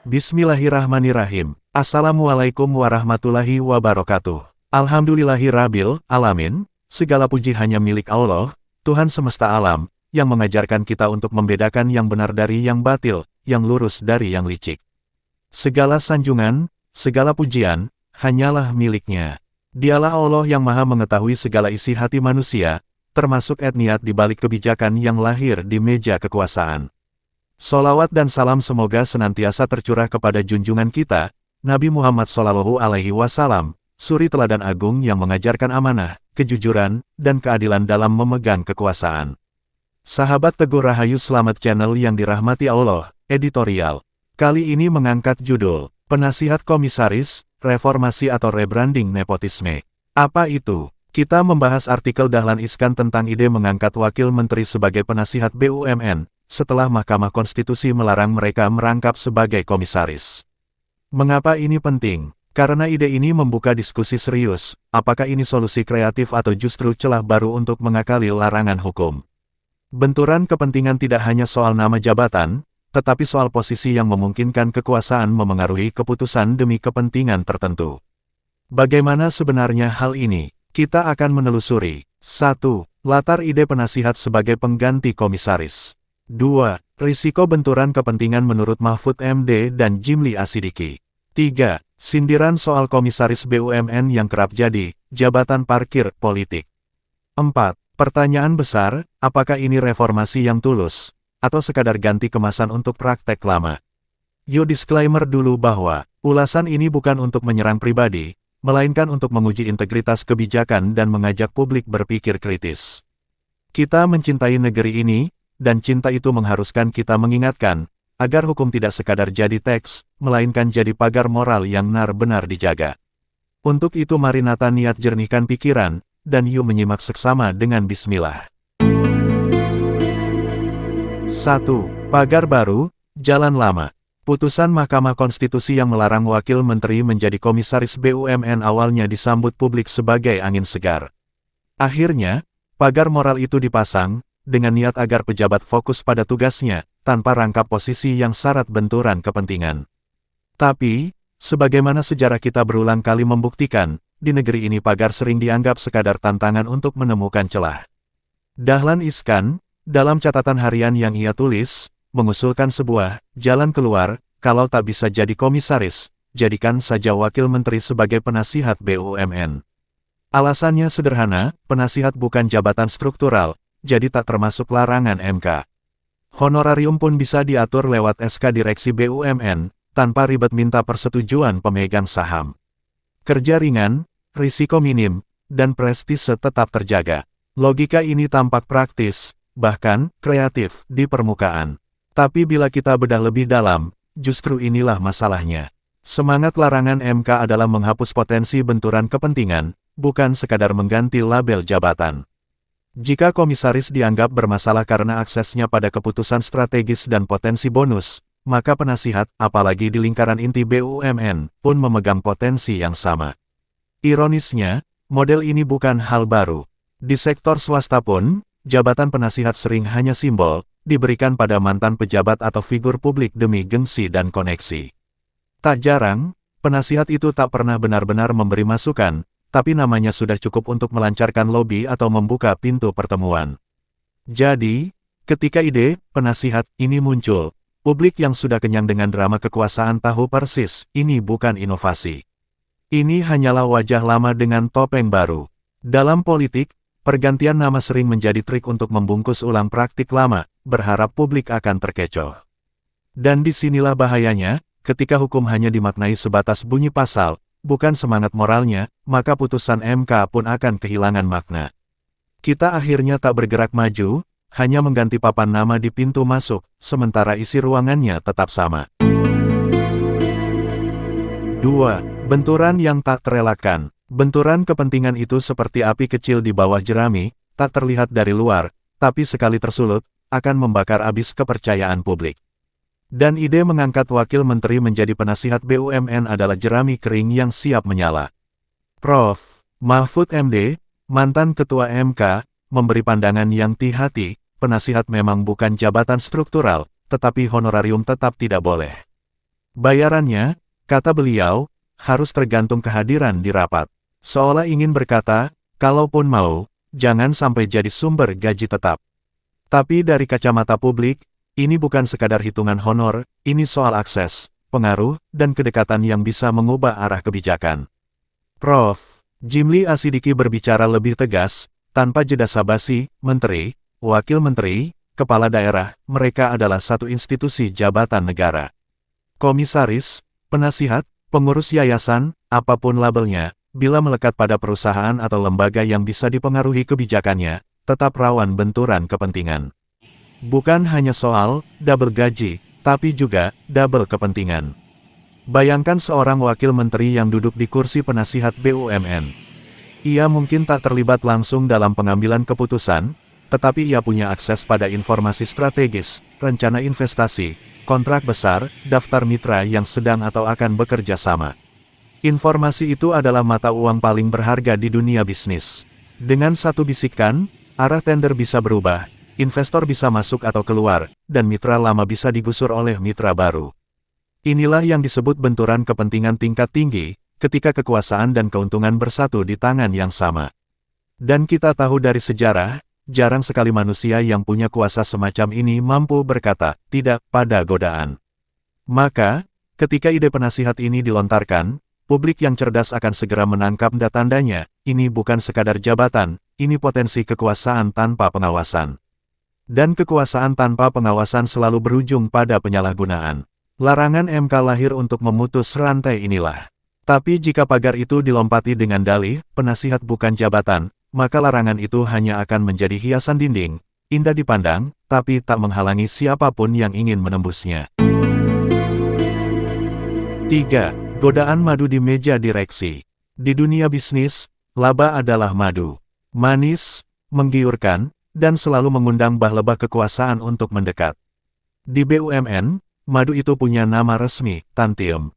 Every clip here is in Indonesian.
Bismillahirrahmanirrahim. Assalamualaikum warahmatullahi wabarakatuh. Alhamdulillahirabbil alamin. Segala puji hanya milik Allah, Tuhan semesta alam, yang mengajarkan kita untuk membedakan yang benar dari yang batil, yang lurus dari yang licik. Segala sanjungan, segala pujian, hanyalah milik-Nya. Dialah Allah yang maha mengetahui segala isi hati manusia, termasuk niat di balik kebijakan yang lahir di meja kekuasaan. Sholawat dan salam semoga senantiasa tercurah kepada junjungan kita, Nabi Muhammad SAW, suri teladan agung yang mengajarkan amanah, kejujuran, dan keadilan dalam memegang kekuasaan. Sahabat Teguh Rahayu Selamat Channel yang dirahmati Allah, editorial. Kali ini mengangkat judul, Penasihat Komisaris, Reformasi atau Rebranding Nepotisme. Apa itu? Kita membahas artikel Dahlan Iskan tentang ide mengangkat wakil menteri sebagai penasihat BUMN, setelah Mahkamah Konstitusi melarang mereka merangkap sebagai komisaris. Mengapa ini penting? Karena ide ini membuka diskusi serius, apakah ini solusi kreatif atau justru celah baru untuk mengakali larangan hukum. Benturan kepentingan tidak hanya soal nama jabatan, tetapi soal posisi yang memungkinkan kekuasaan memengaruhi keputusan demi kepentingan tertentu. Bagaimana sebenarnya hal ini? Kita akan menelusuri. 1. Latar ide penasihat sebagai pengganti komisaris. 2. Risiko benturan kepentingan menurut Mahfud MD dan Jimli Asidiki. 3. Sindiran soal komisaris BUMN yang kerap jadi jabatan parkir politik. 4. Pertanyaan besar, apakah ini reformasi yang tulus, atau sekadar ganti kemasan untuk praktek lama? Yuk disclaimer dulu bahwa, ulasan ini bukan untuk menyerang pribadi, melainkan untuk menguji integritas kebijakan dan mengajak publik berpikir kritis. Kita mencintai negeri ini, dan cinta itu mengharuskan kita mengingatkan, agar hukum tidak sekadar jadi teks, melainkan jadi pagar moral yang benar-benar dijaga. Untuk itu mari nata niat jernihkan pikiran, dan yuk menyimak seksama dengan bismillah. 1. Pagar baru, jalan lama. Putusan Mahkamah Konstitusi yang melarang wakil menteri menjadi komisaris BUMN awalnya disambut publik sebagai angin segar. Akhirnya, pagar moral itu dipasang, dengan niat agar pejabat fokus pada tugasnya, tanpa rangkap posisi yang syarat benturan kepentingan. Tapi, sebagaimana sejarah kita berulang kali membuktikan, di negeri ini pagar sering dianggap sekadar tantangan untuk menemukan celah. Dahlan Iskan, dalam catatan harian yang ia tulis, mengusulkan sebuah jalan keluar, kalau tak bisa jadi komisaris, jadikan saja wakil menteri sebagai penasihat BUMN. Alasannya sederhana, penasihat bukan jabatan struktural, jadi tak termasuk larangan MK. Honorarium pun bisa diatur lewat SK Direksi BUMN, tanpa ribet minta persetujuan pemegang saham. Kerja ringan, risiko minim, dan prestise tetap terjaga. Logika ini tampak praktis, bahkan kreatif di permukaan. Tapi bila kita bedah lebih dalam, justru inilah masalahnya. Semangat larangan MK adalah menghapus potensi benturan kepentingan, bukan sekadar mengganti label jabatan. Jika komisaris dianggap bermasalah karena aksesnya pada keputusan strategis dan potensi bonus, maka penasihat, apalagi di lingkaran inti BUMN, pun memegang potensi yang sama. Ironisnya, model ini bukan hal baru. Di sektor swasta pun, jabatan penasihat sering hanya simbol, diberikan pada mantan pejabat atau figur publik demi gengsi dan koneksi. Tak jarang, penasihat itu tak pernah benar-benar memberi masukan, tapi namanya sudah cukup untuk melancarkan lobi atau membuka pintu pertemuan. Jadi, ketika ide penasihat ini muncul, publik yang sudah kenyang dengan drama kekuasaan tahu persis, ini bukan inovasi. Ini hanyalah wajah lama dengan topeng baru. Dalam politik, pergantian nama sering menjadi trik untuk membungkus ulang praktik lama, berharap publik akan terkecoh. Dan disinilah bahayanya, ketika hukum hanya dimaknai sebatas bunyi pasal, bukan semangat moralnya, maka putusan MK pun akan kehilangan makna. Kita akhirnya tak bergerak maju, hanya mengganti papan nama di pintu masuk, sementara isi ruangannya tetap sama. 2. Benturan yang tak terelakkan. Benturan kepentingan itu seperti api kecil di bawah jerami, tak terlihat dari luar, tapi sekali tersulut, akan membakar abis kepercayaan publik. Dan ide mengangkat wakil menteri menjadi penasihat BUMN adalah jerami kering yang siap menyala. Prof. Mahfud MD, mantan ketua MK, memberi pandangan yang hati-hati, penasihat memang bukan jabatan struktural, tetapi honorarium tetap tidak boleh. Bayarannya, kata beliau, harus tergantung kehadiran di rapat. Seolah ingin berkata, kalaupun mau, jangan sampai jadi sumber gaji tetap. Tapi dari kacamata publik, ini bukan sekadar hitungan honor, ini soal akses, pengaruh, dan kedekatan yang bisa mengubah arah kebijakan. Prof. Jimli Asidiki berbicara lebih tegas, tanpa jeda basa-basi, menteri, wakil menteri, kepala daerah, mereka adalah satu institusi jabatan negara. Komisaris, penasihat, pengurus yayasan, apapun labelnya, bila melekat pada perusahaan atau lembaga yang bisa dipengaruhi kebijakannya, tetap rawan benturan kepentingan. Bukan hanya soal double gaji, tapi juga double kepentingan. Bayangkan seorang wakil menteri yang duduk di kursi penasihat BUMN. Ia mungkin tak terlibat langsung dalam pengambilan keputusan, tetapi ia punya akses pada informasi strategis, rencana investasi, kontrak besar, daftar mitra yang sedang atau akan bekerja sama. Informasi itu adalah mata uang paling berharga di dunia bisnis. Dengan satu bisikan, arah tender bisa berubah, investor bisa masuk atau keluar, dan mitra lama bisa digusur oleh mitra baru. Inilah yang disebut benturan kepentingan tingkat tinggi, ketika kekuasaan dan keuntungan bersatu di tangan yang sama. Dan kita tahu dari sejarah, jarang sekali manusia yang punya kuasa semacam ini mampu berkata tidak pada godaan. Maka, ketika ide penasihat ini dilontarkan, publik yang cerdas akan segera menangkap tandanya, ini bukan sekadar jabatan, ini potensi kekuasaan tanpa pengawasan. Dan kekuasaan tanpa pengawasan selalu berujung pada penyalahgunaan. Larangan MK lahir untuk memutus rantai inilah. Tapi jika pagar itu dilompati dengan dalih, penasihat bukan jabatan, maka larangan itu hanya akan menjadi hiasan dinding, indah dipandang, tapi tak menghalangi siapapun yang ingin menembusnya. 3. Godaan madu di meja direksi. Di dunia bisnis, laba adalah madu. Manis, menggiurkan, dan selalu mengundang bah lebah kekuasaan untuk mendekat. Di BUMN, madu itu punya nama resmi, tantium.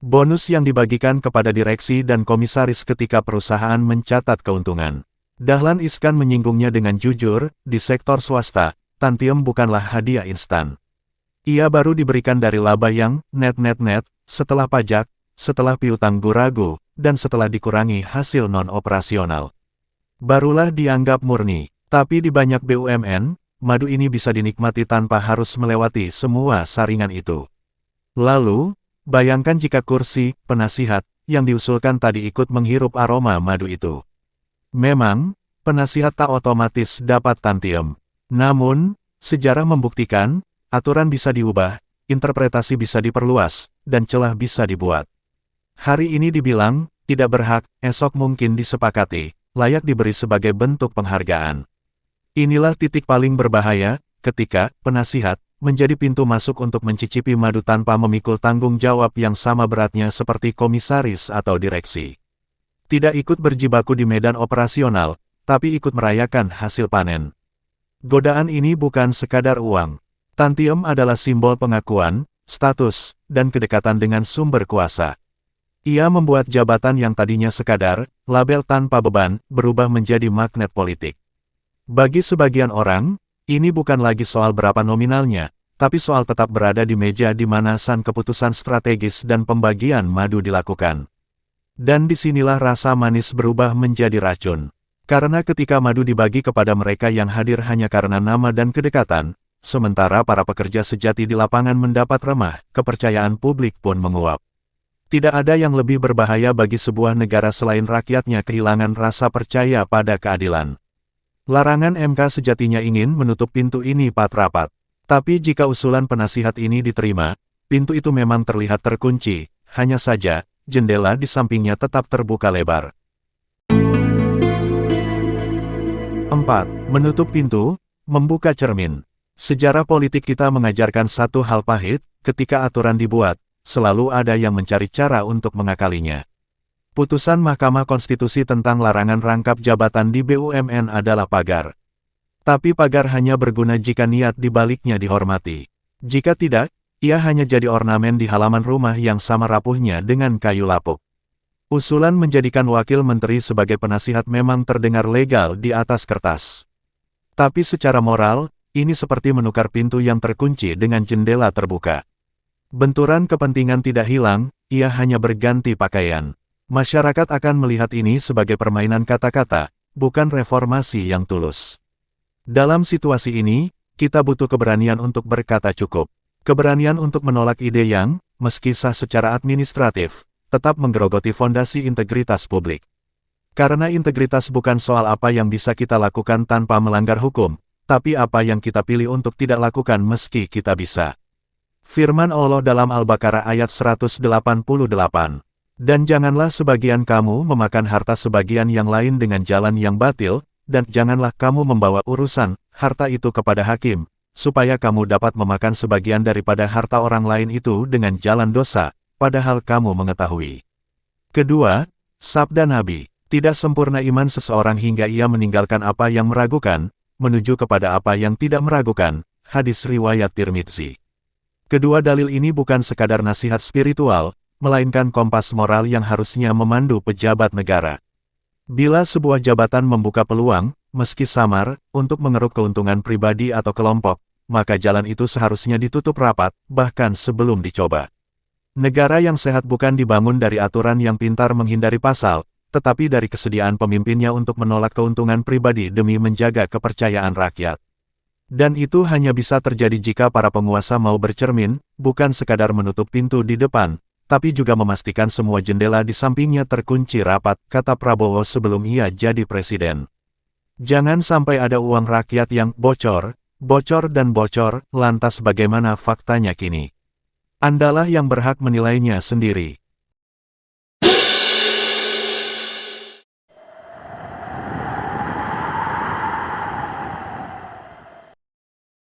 Bonus yang dibagikan kepada direksi dan komisaris ketika perusahaan mencatat keuntungan. Dahlan Iskan menyinggungnya dengan jujur, di sektor swasta, tantium bukanlah hadiah instan. Ia baru diberikan dari laba yang net, setelah pajak, setelah piutang guragu, dan setelah dikurangi hasil non-operasional. Barulah dianggap murni. Tapi di banyak BUMN, madu ini bisa dinikmati tanpa harus melewati semua saringan itu. Lalu, bayangkan jika kursi penasihat yang diusulkan tadi ikut menghirup aroma madu itu. Memang, penasihat tak otomatis dapat tantium. Namun, sejarah membuktikan, aturan bisa diubah, interpretasi bisa diperluas, dan celah bisa dibuat. Hari ini dibilang, tidak berhak, esok mungkin disepakati, layak diberi sebagai bentuk penghargaan. Inilah titik paling berbahaya, ketika penasihat menjadi pintu masuk untuk mencicipi madu tanpa memikul tanggung jawab yang sama beratnya seperti komisaris atau direksi. Tidak ikut berjibaku di medan operasional, tapi ikut merayakan hasil panen. Godaan ini bukan sekadar uang. Tantium adalah simbol pengakuan, status, dan kedekatan dengan sumber kuasa. Ia membuat jabatan yang tadinya sekadar label tanpa beban, berubah menjadi magnet politik. Bagi sebagian orang, ini bukan lagi soal berapa nominalnya, tapi soal tetap berada di meja di mana san keputusan strategis dan pembagian madu dilakukan. Dan disinilah rasa manis berubah menjadi racun. Karena ketika madu dibagi kepada mereka yang hadir hanya karena nama dan kedekatan, sementara para pekerja sejati di lapangan mendapat remah, kepercayaan publik pun menguap. Tidak ada yang lebih berbahaya bagi sebuah negara selain rakyatnya kehilangan rasa percaya pada keadilan. Larangan MK sejatinya ingin menutup pintu ini rapat. Tapi jika usulan penasihat ini diterima, pintu itu memang terlihat terkunci, hanya saja, jendela di sampingnya tetap terbuka lebar. 4. Menutup pintu, membuka cermin. Sejarah politik kita mengajarkan satu hal pahit, ketika aturan dibuat, selalu ada yang mencari cara untuk mengakalinya. Putusan Mahkamah Konstitusi tentang larangan rangkap jabatan di BUMN adalah pagar. Tapi pagar hanya berguna jika niat di baliknya dihormati. Jika tidak, ia hanya jadi ornamen di halaman rumah yang sama rapuhnya dengan kayu lapuk. Usulan menjadikan wakil menteri sebagai penasihat memang terdengar legal di atas kertas. Tapi secara moral, ini seperti menukar pintu yang terkunci dengan jendela terbuka. Benturan kepentingan tidak hilang, ia hanya berganti pakaian. Masyarakat akan melihat ini sebagai permainan kata-kata, bukan reformasi yang tulus. Dalam situasi ini, kita butuh keberanian untuk berkata cukup. Keberanian untuk menolak ide yang, meski sah secara administratif, tetap menggerogoti fondasi integritas publik. Karena integritas bukan soal apa yang bisa kita lakukan tanpa melanggar hukum, tapi apa yang kita pilih untuk tidak lakukan meski kita bisa. Firman Allah dalam Al-Baqarah ayat 188. Dan janganlah sebagian kamu memakan harta sebagian yang lain dengan jalan yang batil, dan janganlah kamu membawa urusan harta itu kepada hakim, supaya kamu dapat memakan sebagian daripada harta orang lain itu dengan jalan dosa, padahal kamu mengetahui. Kedua, sabda Nabi, tidak sempurna iman seseorang hingga ia meninggalkan apa yang meragukan, menuju kepada apa yang tidak meragukan, hadis riwayat Tirmidzi. Kedua dalil ini bukan sekadar nasihat spiritual, melainkan kompas moral yang harusnya memandu pejabat negara. Bila sebuah jabatan membuka peluang, meski samar, untuk mengeruk keuntungan pribadi atau kelompok, maka jalan itu seharusnya ditutup rapat, bahkan sebelum dicoba. Negara yang sehat bukan dibangun dari aturan yang pintar menghindari pasal, tetapi dari kesediaan pemimpinnya untuk menolak keuntungan pribadi demi menjaga kepercayaan rakyat. Dan itu hanya bisa terjadi jika para penguasa mau bercermin, bukan sekadar menutup pintu di depan, tapi juga memastikan semua jendela di sampingnya terkunci rapat, kata Prabowo sebelum ia jadi presiden. Jangan sampai ada uang rakyat yang bocor, dan bocor, lantas bagaimana faktanya kini? Andalah yang berhak menilainya sendiri.